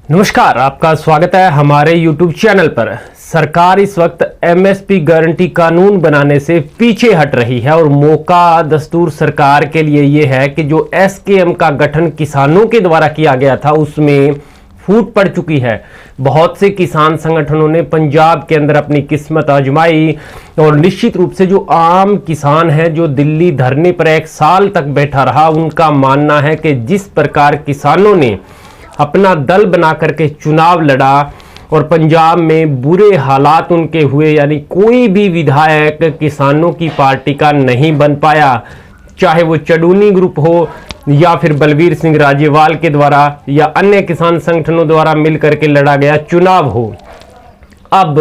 नमस्कार, आपका स्वागत है हमारे YouTube चैनल पर। सरकार इस वक्त एमएसपी गारंटी कानून बनाने से पीछे हट रही है और मौका दस्तूर सरकार के लिए ये है कि जो एसकेएम का गठन किसानों के द्वारा किया गया था उसमें फूट पड़ चुकी है। बहुत से किसान संगठनों ने पंजाब के अंदर अपनी किस्मत आजमाई और निश्चित रूप से जो आम किसान है जो दिल्ली धरने पर 1 साल तक बैठा रहा, उनका मानना है कि जिस प्रकार किसानों ने अपना दल बना करके चुनाव लड़ा और पंजाब में बुरे हालात उनके हुए, यानी कोई भी विधायक किसानों की पार्टी का नहीं बन पाया, चाहे वो चडूनी ग्रुप हो या फिर बलवीर सिंह राजेवाल के द्वारा या अन्य किसान संगठनों द्वारा मिलकर के लड़ा गया चुनाव हो। अब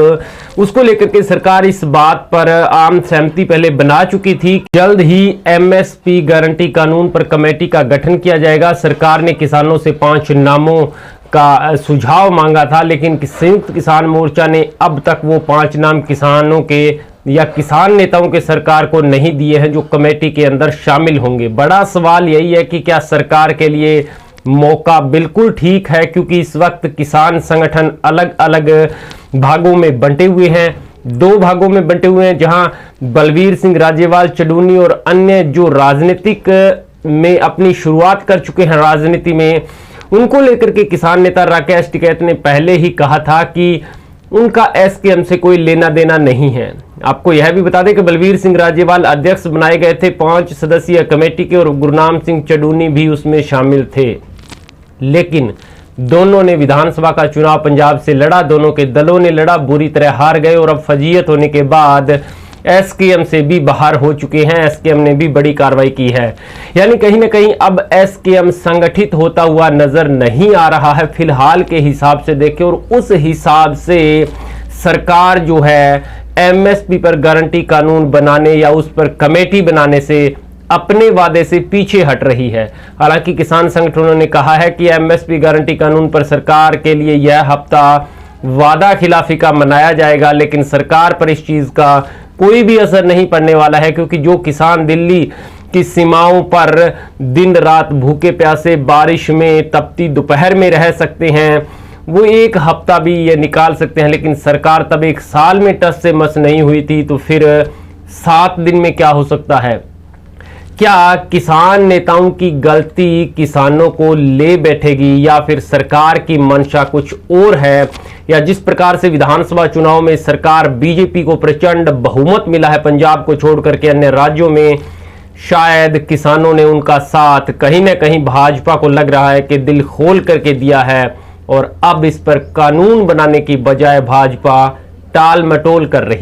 उसको लेकर के सरकार इस बात पर आम सहमति पहले बना चुकी थी। जल्द ही एमएसपी गारंटी कानून पर कमेटी का गठन किया जाएगा। सरकार ने किसानों से 5 नामों का सुझाव मांगा था, लेकिन संयुक्त किसान मोर्चा ने अब तक वो 5 नाम किसानों के या किसान नेताओं के सरकार को नहीं दिए हैं जो कमेटी के अंदर शामिल होंगे। बड़ा सवाल यही है कि क्या सरकार के लिए मौका बिल्कुल ठीक है, क्योंकि इस वक्त किसान संगठन अलग अलग भागों में बंटे हुए हैं। 2 भागों में बंटे हुए हैं, जहां बलवीर सिंह राजेवाल, चडूनी और अन्य जो राजनीतिक में अपनी शुरुआत कर चुके हैं राजनीति में, उनको लेकर के किसान नेता राकेश टिकैत ने पहले ही कहा था कि उनका एसकेएम से कोई लेना देना नहीं है। आपको यह भी बता दें कि बलवीर सिंह राजेवाल अध्यक्ष बनाए गए थे 5 सदस्यीय कमेटी के और गुरनाम सिंह चडूनी भी उसमें शामिल थे, लेकिन दोनों ने विधानसभा का चुनाव पंजाब से लड़ा, दोनों के दलों ने लड़ा, बुरी तरह हार गए और अब फजीयत होने के बाद एसकेएम से भी बाहर हो चुके हैं। एसकेएम ने भी बड़ी कार्रवाई की है, यानी कहीं ना कहीं अब एसकेएम संगठित होता हुआ नजर नहीं आ रहा है फिलहाल के हिसाब से देखें। और उस हिसाब से सरकार जो है एमएसपी पर गारंटी कानून बनाने या उस पर कमेटी बनाने से अपने वादे से पीछे हट रही है। हालांकि किसान संगठनों ने कहा है कि एमएसपी गारंटी कानून पर सरकार के लिए यह हफ्ता वादा खिलाफी का मनाया जाएगा, लेकिन सरकार पर इस चीज का कोई भी असर नहीं पड़ने वाला है, क्योंकि जो किसान दिल्ली की सीमाओं पर दिन रात भूखे प्यासे बारिश में तपती दोपहर में रह सकते हैं, वो 1 हफ्ता भी ये निकाल सकते हैं। लेकिन सरकार तब 1 साल में टस से मस नहीं हुई थी, तो फिर 7 दिन में क्या हो सकता है? क्या किसान नेताओं की गलती किसानों को ले बैठेगी या फिर सरकार की मंशा कुछ और है? या जिस प्रकार से विधानसभा चुनाव में सरकार बीजेपी को प्रचंड बहुमत मिला है पंजाब को छोड़ करके अन्य राज्यों में, शायद किसानों ने उनका साथ कहीं ना कहीं भाजपा को लग रहा है कि दिल खोल करके दिया है और अब इस पर कानून बनाने की बजाय भाजपा टाल मटोल कर रही